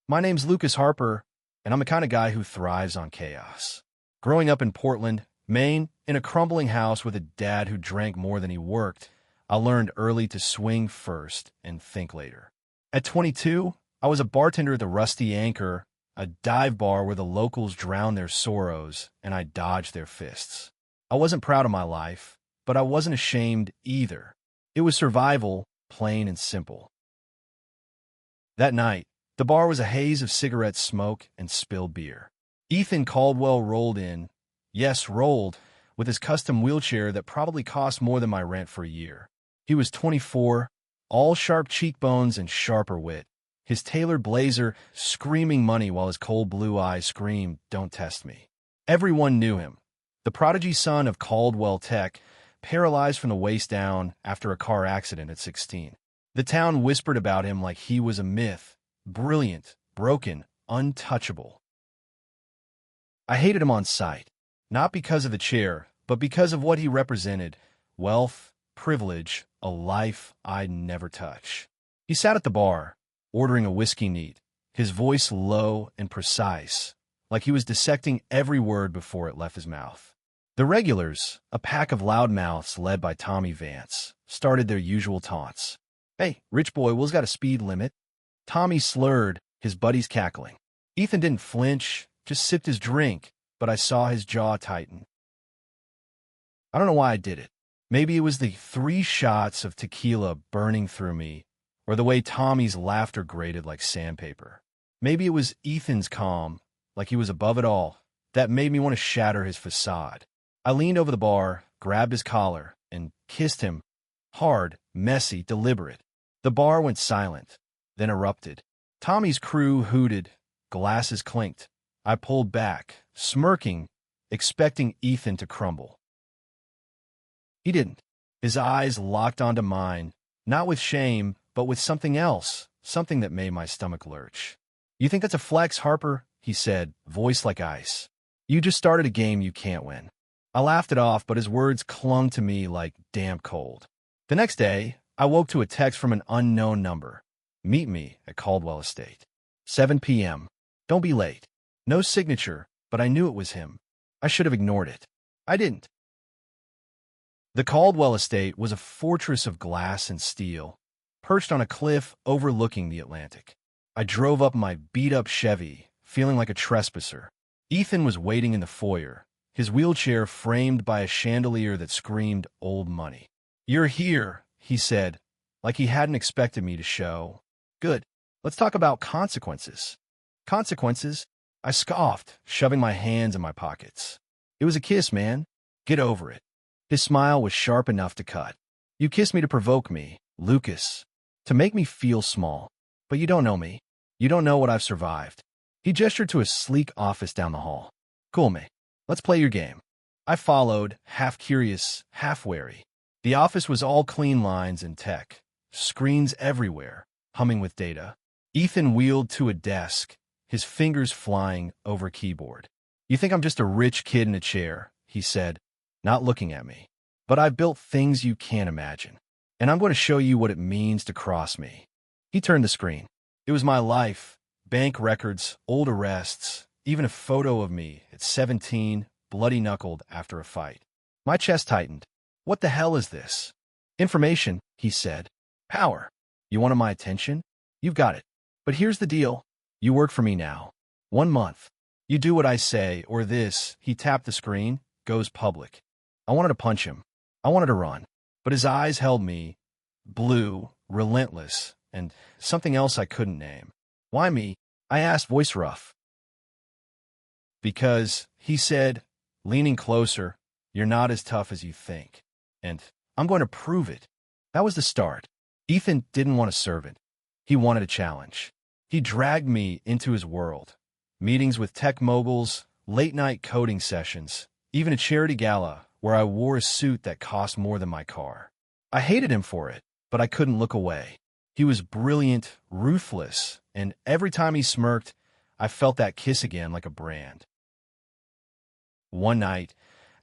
My name's Lucas Harper, and I'm the kind of guy who thrives on chaos. Growing up in Portland, Maine, in a crumbling house with a dad who drank more than he worked, I learned early to swing first and think later. At 22, I was a bartender at the Rusty Anchor, a dive bar where the locals drowned their sorrows and I dodged their fists. I wasn't proud of my life, but I wasn't ashamed either. It was survival, plain and simple. That night, the bar was a haze of cigarette smoke and spilled beer. Ethan Caldwell rolled in, yes, rolled, with his custom wheelchair that probably cost more than my rent for a year. He was 24, all sharp cheekbones and sharper wit. His tailored blazer screaming money while his cold blue eyes screamed, "Don't test me." Everyone knew him. The prodigy son of Caldwell Tech, paralyzed from the waist down after a car accident at 16. The town whispered about him like he was a myth, brilliant, broken, untouchable. I hated him on sight, not because of the chair, but because of what he represented: wealth, privilege, a life I'd never touch. He sat at the bar, ordering a whiskey neat, his voice low and precise, like he was dissecting every word before it left his mouth. The regulars, a pack of loudmouths led by Tommy Vance, started their usual taunts. "Hey, rich boy, Will's got a speed limit." Tommy slurred, his buddies cackling. Ethan didn't flinch, just sipped his drink, but I saw his jaw tighten. I don't know why I did it. Maybe it was the 3 shots of tequila burning through me, or the way Tommy's laughter grated like sandpaper. Maybe it was Ethan's calm, like he was above it all, that made me want to shatter his facade. I leaned over the bar, grabbed his collar, and kissed him. Hard, messy, deliberate. The bar went silent, then erupted. Tommy's crew hooted, glasses clinked. I pulled back, smirking, expecting Ethan to crumble. He didn't. His eyes locked onto mine, not with shame, but with something else, something that made my stomach lurch. "You think that's a flex, Harper?" he said, voice like ice. "You just started a game you can't win." I laughed it off, but his words clung to me like damp cold. The next day, I woke to a text from an unknown number. "Meet me at Caldwell Estate. 7 p.m. Don't be late." No signature, but I knew it was him. I should have ignored it. I didn't. The Caldwell Estate was a fortress of glass and steel, perched on a cliff overlooking the Atlantic. I drove up my beat-up Chevy, feeling like a trespasser. Ethan was waiting in the foyer, his wheelchair framed by a chandelier that screamed old money. "You're here," he said, like he hadn't expected me to show. "Good. Let's talk about consequences." "Consequences?" I scoffed, shoving my hands in my pockets. "It was a kiss, man. Get over it." His smile was sharp enough to cut. "You kissed me to provoke me, Lucas, to make me feel small. But you don't know me. You don't know what I've survived." He gestured to a sleek office down the hall. "Cool, mate. Let's play your game." I followed, half curious, half wary. The office was all clean lines and tech, screens everywhere, humming with data. Ethan wheeled to a desk, his fingers flying over a keyboard. "You think I'm just a rich kid in a chair," he said, not looking at me. "But I've built things you can't imagine, and I'm going to show you what it means to cross me." He turned the screen. It was my life, bank records, old arrests, even a photo of me at 17, bloody-knuckled after a fight. My chest tightened. "What the hell is this?" "Information," he said. "Power. You wanted my attention? You've got it. But here's the deal. You work for me now. 1 month. You do what I say, or this," he tapped the screen, "goes public." I wanted to punch him. I wanted to run. But his eyes held me, blue, relentless, and something else I couldn't name. "Why me?" I asked, voice rough. "Because," he said, leaning closer, "you're not as tough as you think. And I'm going to prove it." That was the start. Ethan didn't want a servant. He wanted a challenge. He dragged me into his world. Meetings with tech moguls, late-night coding sessions, even a charity gala where I wore a suit that cost more than my car. I hated him for it, but I couldn't look away. He was brilliant, ruthless, and every time he smirked, I felt that kiss again like a brand. One night,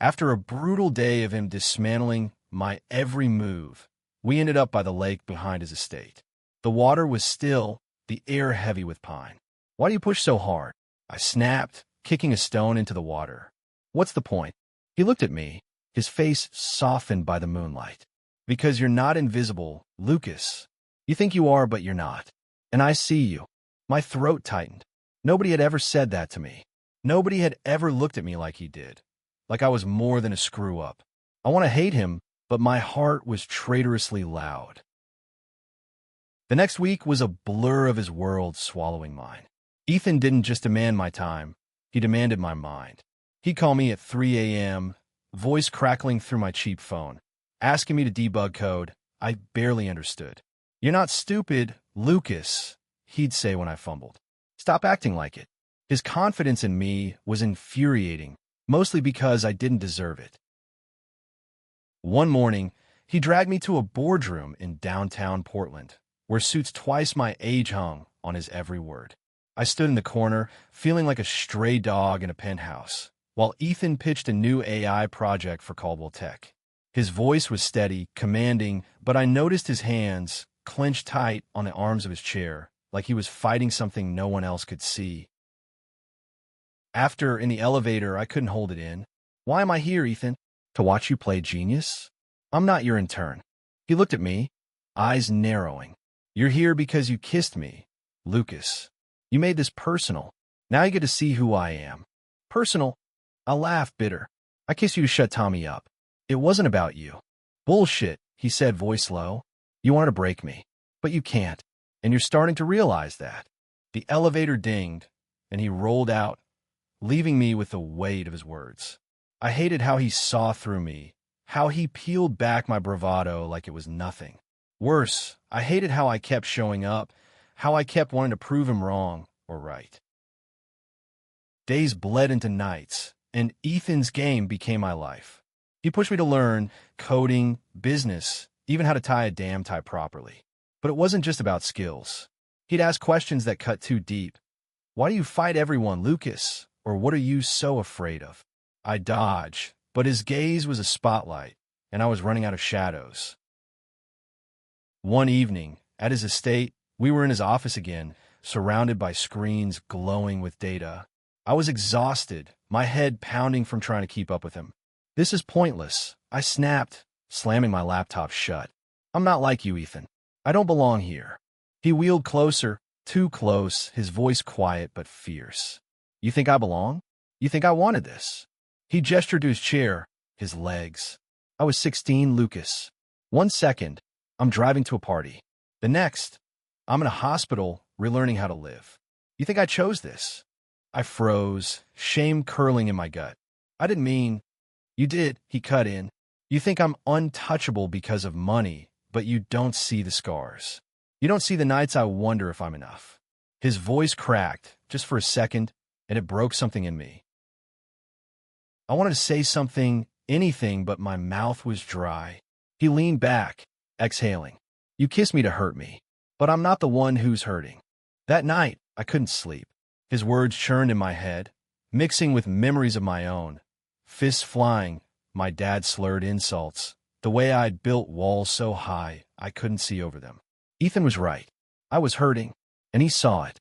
after a brutal day of him dismantling my every move, we ended up by the lake behind his estate. The water was still, the air heavy with pine. Why do you push so hard? I snapped, kicking a stone into the water. What's the point? He looked at me, his face softened by the moonlight. Because you're not invisible, Lucas. You think you are, but you're not. And I see you. My throat tightened. Nobody had ever said that to me. Nobody had ever looked at me like he did. Like I was more than a screw-up. I want to hate him, but my heart was traitorously loud. The next week was a blur of his world swallowing mine. Ethan didn't just demand my time. He demanded my mind. He'd call me at 3 a.m., voice crackling through my cheap phone, asking me to debug code I barely understood. You're not stupid, Lucas, he'd say when I fumbled. Stop acting like it. His confidence in me was infuriating, mostly because I didn't deserve it. One morning, he dragged me to a boardroom in downtown Portland, where suits twice my age hung on his every word. I stood in the corner, feeling like a stray dog in a penthouse, while Ethan pitched a new AI project for Caldwell Tech. His voice was steady, commanding, but I noticed his hands clenched tight on the arms of his chair, like he was fighting something no one else could see. After, in the elevator, I couldn't hold it in. Why am I here, Ethan? To watch you play genius? I'm not your intern. He looked at me, eyes narrowing. You're here because you kissed me, Lucas. You made this personal. Now you get to see who I am. Personal? I laughed, bitter. I kissed you to shut Tommy up. It wasn't about you. Bullshit, he said, voice low. You wanted to break me, but you can't. And you're starting to realize that. The elevator dinged, and he rolled out, leaving me with the weight of his words. I hated how he saw through me, how he peeled back my bravado like it was nothing. Worse, I hated how I kept showing up, how I kept wanting to prove him wrong or right. Days bled into nights, and Ethan's game became my life. He pushed me to learn coding, business, even how to tie a damn tie properly. But it wasn't just about skills. He'd ask questions that cut too deep. Why do you fight everyone, Lucas? Or what are you so afraid of? I dodged, but his gaze was a spotlight, and I was running out of shadows. One evening, at his estate, we were in his office again, surrounded by screens glowing with data. I was exhausted, my head pounding from trying to keep up with him. This is pointless, I snapped, slamming my laptop shut. I'm not like you, Ethan. I don't belong here. He wheeled closer, too close, his voice quiet but fierce. You think I belong? You think I wanted this? He gestured to his chair, his legs. I was 16, Lucas. 1 second, I'm driving to a party. The next, I'm in a hospital, relearning how to live. You think I chose this? I froze, shame curling in my gut. I didn't mean... You did, he cut in. You think I'm untouchable because of money, but you don't see the scars. You don't see the nights I wonder if I'm enough. His voice cracked, just for a second, and it broke something in me. I wanted to say something, anything, but my mouth was dry. He leaned back, exhaling. You kissed me to hurt me, but I'm not the one who's hurting. That night, I couldn't sleep. His words churned in my head, mixing with memories of my own. Fists flying, my dad slurred insults, the way I'd built walls so high I couldn't see over them. Ethan was right. I was hurting, and he saw it.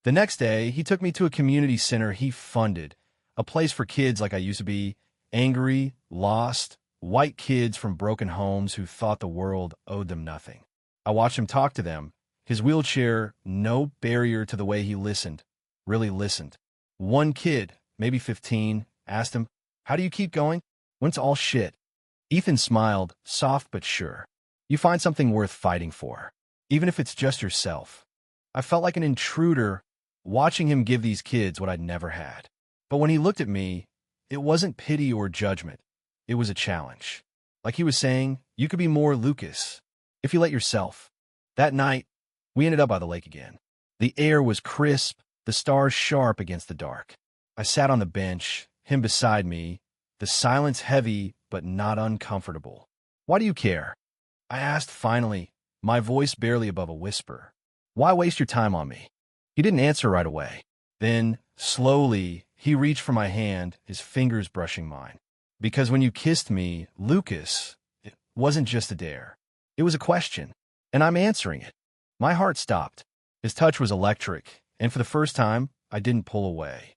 The next day, he took me to a community center he funded, a place for kids like I used to be, angry, lost, white kids from broken homes who thought the world owed them nothing. I watched him talk to them, his wheelchair no barrier to the way he listened, really listened. One kid, maybe 15, asked him, how do you keep going when it's all shit? Ethan smiled, soft but sure. You find something worth fighting for, even if it's just yourself. I felt like an intruder watching him give these kids what I'd never had. But when he looked at me, it wasn't pity or judgment. It was a challenge. Like he was saying, you could be more Lucas, if you let yourself. That night, we ended up by the lake again. The air was crisp, the stars sharp against the dark. I sat on the bench, him beside me, the silence heavy but not uncomfortable. Why do you care? I asked finally, my voice barely above a whisper. Why waste your time on me? He didn't answer right away. Then, slowly, he reached for my hand, his fingers brushing mine. Because when you kissed me, Lucas, it wasn't just a dare. It was a question, and I'm answering it. My heart stopped. His touch was electric, and for the first time, I didn't pull away.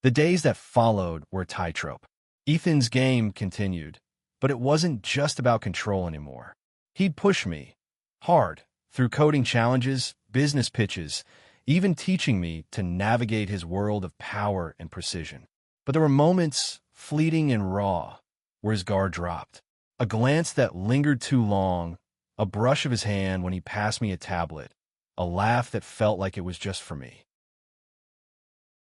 The days that followed were a tightrope. Ethan's game continued, but it wasn't just about control anymore. He'd push me, hard, through coding challenges, business pitches, even teaching me to navigate his world of power and precision. But there were moments, fleeting and raw, where his guard dropped. A glance that lingered too long, a brush of his hand when he passed me a tablet, a laugh that felt like it was just for me.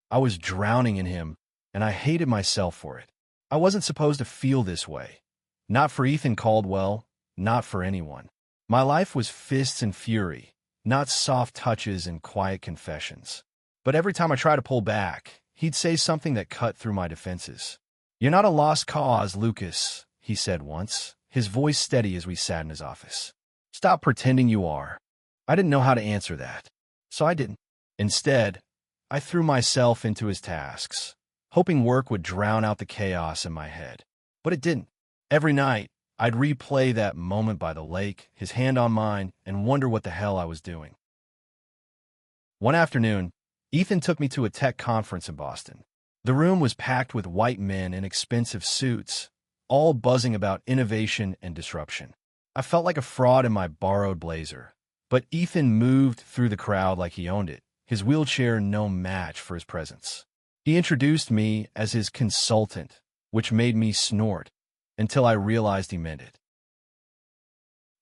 I was drowning in him, and I hated myself for it. I wasn't supposed to feel this way. Not for Ethan Caldwell, not for anyone. My life was fists and fury, not soft touches and quiet confessions. But every time I tried to pull back, he'd say something that cut through my defenses. "You're not a lost cause, Lucas," he said once, his voice steady as we sat in his office. "Stop pretending you are." I didn't know how to answer that, so I didn't. Instead, I threw myself into his tasks, hoping work would drown out the chaos in my head. But it didn't. Every night, I'd replay that moment by the lake, his hand on mine, and wonder what the hell I was doing. One afternoon, Ethan took me to a tech conference in Boston. The room was packed with white men in expensive suits, all buzzing about innovation and disruption. I felt like a fraud in my borrowed blazer, but Ethan moved through the crowd like he owned it, his wheelchair no match for his presence. He introduced me as his consultant, which made me snort, until I realized he meant it.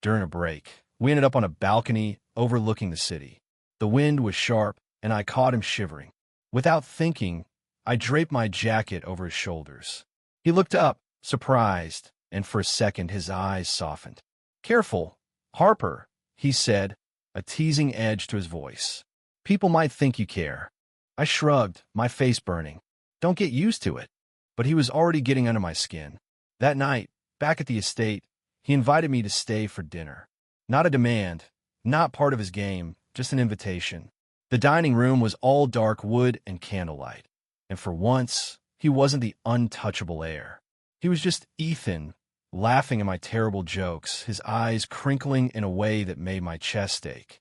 During a break, we ended up on a balcony overlooking the city. The wind was sharp, and I caught him shivering. Without thinking, I draped my jacket over his shoulders. He looked up, surprised, and for a second his eyes softened. "Careful, Harper," he said, a teasing edge to his voice. "People might think you care." I shrugged, my face burning. "Don't get used to it." But he was already getting under my skin. That night, back at the estate, he invited me to stay for dinner. Not a demand, not part of his game, just an invitation. The dining room was all dark wood and candlelight. And for once, he wasn't the untouchable Heir. He was just Ethan, laughing at my terrible jokes, his eyes crinkling in a way that made my chest ache.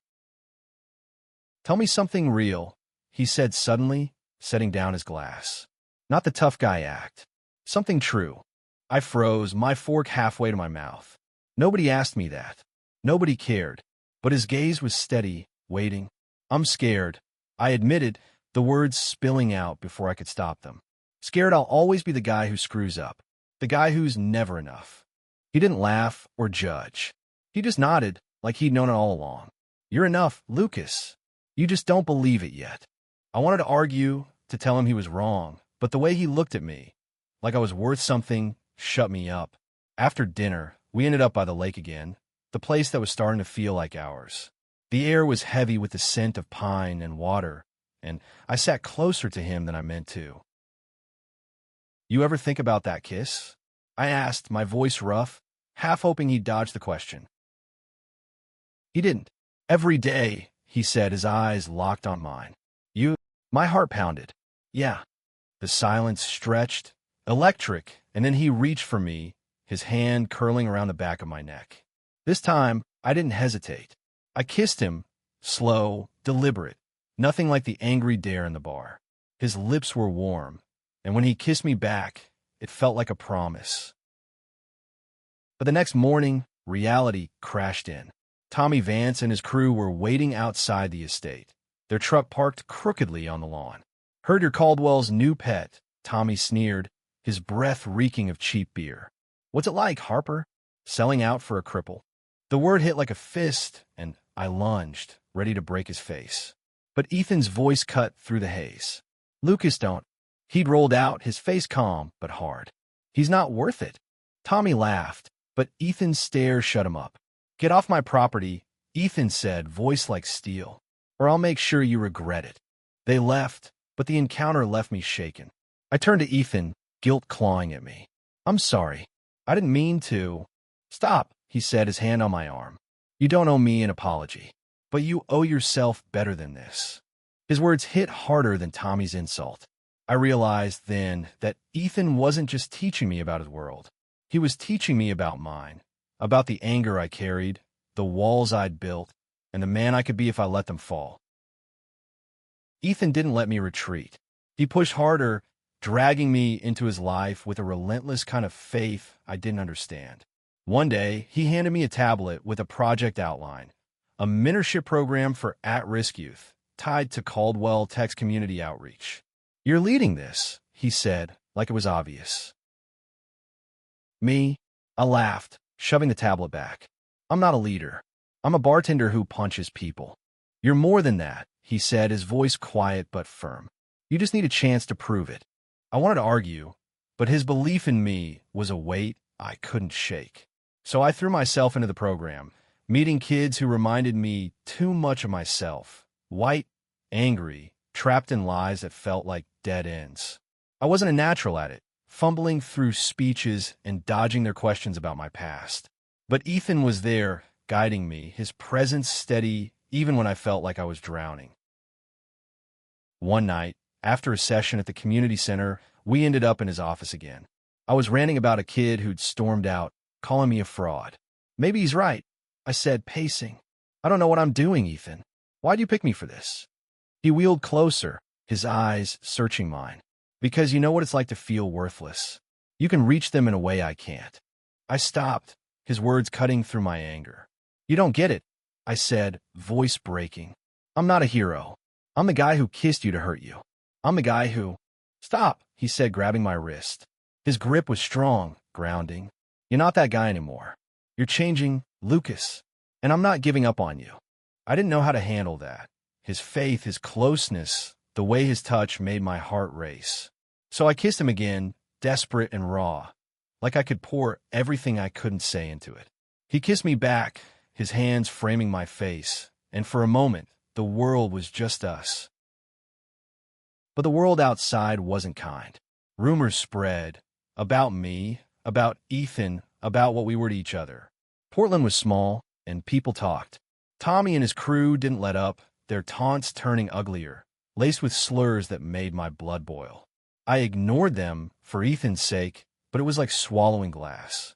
"Tell me something real," he said suddenly, setting down his glass. "Not the tough guy act. Something true." I froze, my fork halfway to my mouth. Nobody asked me that. Nobody cared. But his gaze was steady, waiting. "I'm scared," I admitted, the words spilling out before I could stop them. "Scared I'll always be the guy who screws up. The guy who's never enough." He didn't laugh or judge. He just nodded, like he'd known it all along. "You're enough, Lucas. You just don't believe it yet." I wanted to argue, to tell him he was wrong, but the way he looked at me, like I was worth something, shut me up. After dinner, we ended up by the lake again, the place that was starting to feel like ours. The air was heavy with the scent of pine and water, and I sat closer to him than I meant to. "You ever think about that kiss?" I asked, my voice rough, half hoping he'd dodge the question. He didn't. "Every day," he said, his eyes locked on mine. "You..." My heart pounded. "Yeah." The silence stretched, electric, and then he reached for me, his hand curling around the back of my neck. This time, I didn't hesitate. I kissed him, slow, deliberate, nothing like the angry dare in the bar. His lips were warm, and when he kissed me back, it felt like a promise. But the next morning, reality crashed in. Tommy Vance and his crew were waiting outside the estate, their truck parked crookedly on the lawn. "Heard you're Caldwell's new pet," Tommy sneered, his breath reeking of cheap beer. "What's it like, Harper? Selling out for a cripple?" The word hit like a fist, and I lunged, ready to break his face. But Ethan's voice cut through the haze. "Lucas, don't." He'd rolled out, his face calm but hard. "He's not worth it." Tommy laughed, but Ethan's stare shut him up. "Get off my property," Ethan said, voice like steel, "or I'll make sure you regret it." They left, but the encounter left me shaken. I turned to Ethan, guilt clawing at me. "I'm sorry. I didn't mean to." "Stop," he said, his hand on my arm. "You don't owe me an apology, but you owe yourself better than this." His words hit harder than Tommy's insult. I realized then that Ethan wasn't just teaching me about his world. He was teaching me about mine, about the anger I carried, the walls I'd built, and the man I could be if I let them fall. Ethan didn't let me retreat. He pushed harder, dragging me into his life with a relentless kind of faith I didn't understand. One day, he handed me a tablet with a project outline, a mentorship program for at-risk youth, tied to Caldwell Tech's community outreach. "You're leading this," he said, like it was obvious. Me? I laughed, shoving the tablet back. "I'm not a leader. I'm a bartender who punches people." "You're more than that," he said, his voice quiet but firm. "You just need a chance to prove it." I wanted to argue, but his belief in me was a weight I couldn't shake. So I threw myself into the program, meeting kids who reminded me too much of myself, white, angry, trapped in lies that felt like dead ends. I wasn't a natural at it, fumbling through speeches and dodging their questions about my past. But Ethan was there, guiding me, his presence steady even when I felt like I was drowning. One night, after a session at the community center, we ended up in his office again. I was ranting about a kid who'd stormed out, calling me a fraud. "Maybe he's right," I said, pacing. "I don't know what I'm doing, Ethan. Why'd you pick me for this?" He wheeled closer, his eyes searching mine. "Because you know what it's like to feel worthless. You can reach them in a way I can't." I stopped, his words cutting through my anger. "You don't get it," I said, voice breaking. "I'm not a hero. I'm the guy who kissed you to hurt you. I'm the guy who—" "Stop," he said, grabbing my wrist. His grip was strong, grounding. "You're not that guy anymore. You're changing, Lucas. And I'm not giving up on you." I didn't know how to handle that. His faith, his closeness, the way his touch made my heart race. So I kissed him again, desperate and raw, like I could pour everything I couldn't say into it. He kissed me back, his hands framing my face, and for a moment, the world was just us. But the world outside wasn't kind. Rumors spread about me, about Ethan, about what we were to each other. Portland was small, and people talked. Tommy and his crew didn't let up, their taunts turning uglier, laced with slurs that made my blood boil. I ignored them for Ethan's sake, but it was like swallowing glass.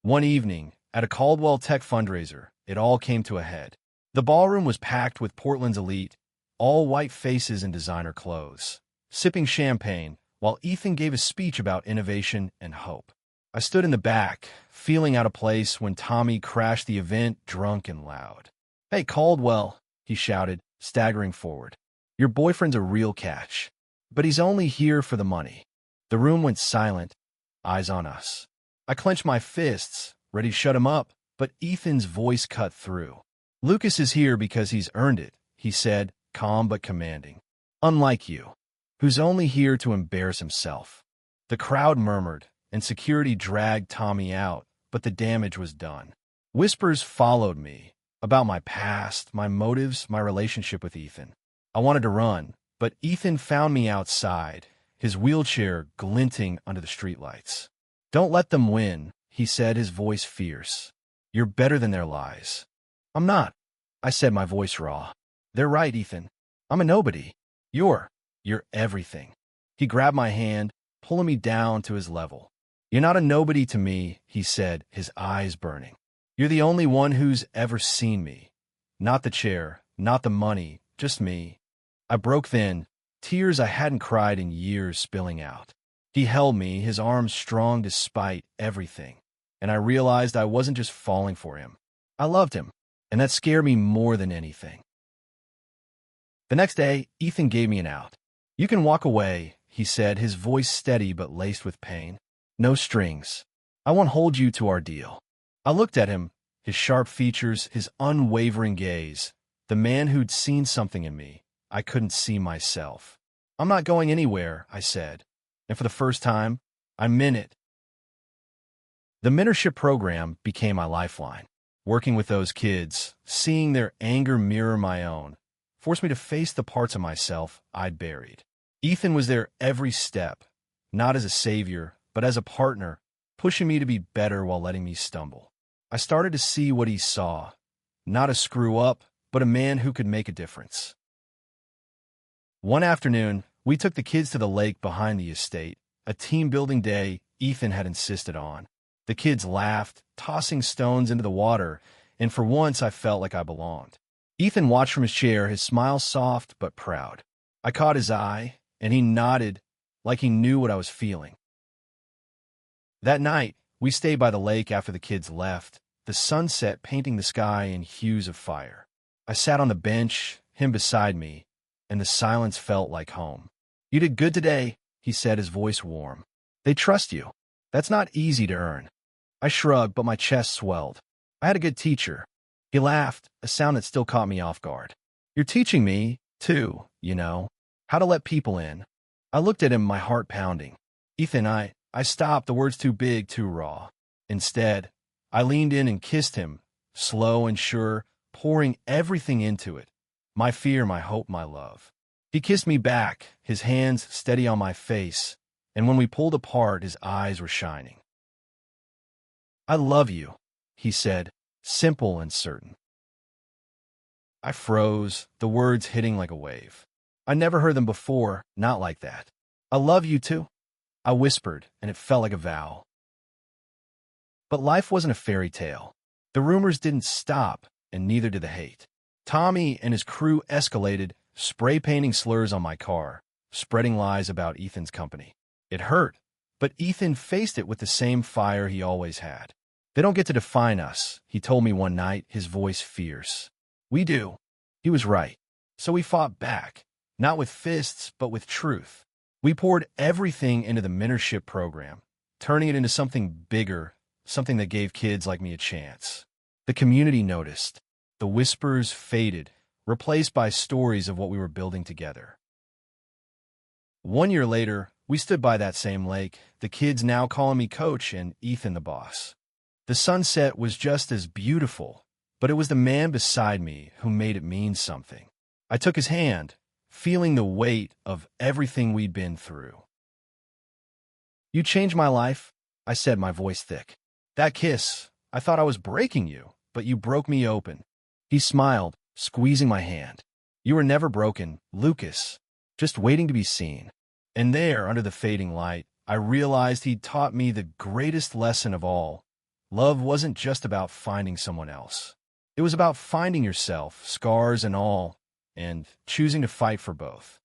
One evening, at a Caldwell Tech fundraiser, it all came to a head. The ballroom was packed with Portland's elite, all white faces in designer clothes, sipping champagne, while Ethan gave a speech about innovation and hope. I stood in the back, feeling out of place when Tommy crashed the event drunk and loud. "Hey, Caldwell," he shouted, staggering forward. "Your boyfriend's a real catch, but he's only here for the money." The room went silent, eyes on us. I clenched my fists, ready to shut him up, but Ethan's voice cut through. "Lucas is here because he's earned it," he said, calm but commanding. "Unlike you, who's only here to embarrass himself." The crowd murmured, and security dragged Tommy out, but the damage was done. Whispers followed me, about my past, my motives, my relationship with Ethan. I wanted to run, but Ethan found me outside, his wheelchair glinting under the streetlights. "Don't let them win," he said, his voice fierce. "You're better than their lies." "I'm not," I said, my voice raw. "They're right, Ethan. I'm a nobody. You're everything." He grabbed my hand, pulling me down to his level. "You're not a nobody to me," he said, his eyes burning. "You're the only one who's ever seen me. Not the chair, not the money, just me." I broke then, tears I hadn't cried in years spilling out. He held me, his arms strong despite everything, and I realized I wasn't just falling for him. I loved him, and that scared me more than anything. The next day, Ethan gave me an out. "You can walk away," he said, his voice steady but laced with pain. "No strings. I won't hold you to our deal." I looked at him, his sharp features, his unwavering gaze, the man who'd seen something in me I couldn't see myself. "I'm not going anywhere," I said, and for the first time, I meant it. The mentorship program became my lifeline. Working with those kids, seeing their anger mirror my own, forced me to face the parts of myself I'd buried. Ethan was there every step, not as a savior, but as a partner, pushing me to be better while letting me stumble. I started to see what he saw, not a screw-up, but a man who could make a difference. One afternoon, we took the kids to the lake behind the estate, a team-building day Ethan had insisted on. The kids laughed, tossing stones into the water, and for once I felt like I belonged. Ethan watched from his chair, his smile soft but proud. I caught his eye, and he nodded like he knew what I was feeling. That night, we stayed by the lake after the kids left, the sunset painting the sky in hues of fire. I sat on the bench, him beside me, and the silence felt like home. "You did good today," he said, his voice warm. "They trust you. That's not easy to earn." I shrugged, but my chest swelled. I had a good teacher. He laughed, a sound that still caught me off guard. "You're teaching me, too, how to let people in." I looked at him, my heart pounding. "Ethan, I stopped. The words too big, too raw." Instead, I leaned in and kissed him, slow and sure, pouring everything into it. My fear, my hope, my love. He kissed me back, his hands steady on my face, and when we pulled apart, his eyes were shining. "I love you," he said, simple and certain. I froze, the words hitting like a wave. I never heard them before, not like that. "I love you too," I whispered, and it felt like a vow. But life wasn't a fairy tale. The rumors didn't stop, and neither did the hate. Tommy and his crew escalated, spray painting slurs on my car, spreading lies about Ethan's company. It hurt, but Ethan faced it with the same fire he always had. "They don't get to define us," he told me one night, his voice fierce. "We do." He was right. So we fought back, not with fists, but with truth. We poured everything into the mentorship program, turning it into something bigger, something that gave kids like me a chance. The community noticed. The whispers faded, replaced by stories of what we were building together. 1 year later, we stood by that same lake, the kids now calling me coach and Ethan the boss. The sunset was just as beautiful, but it was the man beside me who made it mean something. I took his hand, feeling the weight of everything we'd been through. "You changed my life," I said, my voice thick. "That kiss, I thought I was breaking you, but you broke me open." He smiled, squeezing my hand. "You were never broken, Lucas, just waiting to be seen." And there, under the fading light, I realized he'd taught me the greatest lesson of all. Love wasn't just about finding someone else. It was about finding yourself, scars and all, and choosing to fight for both.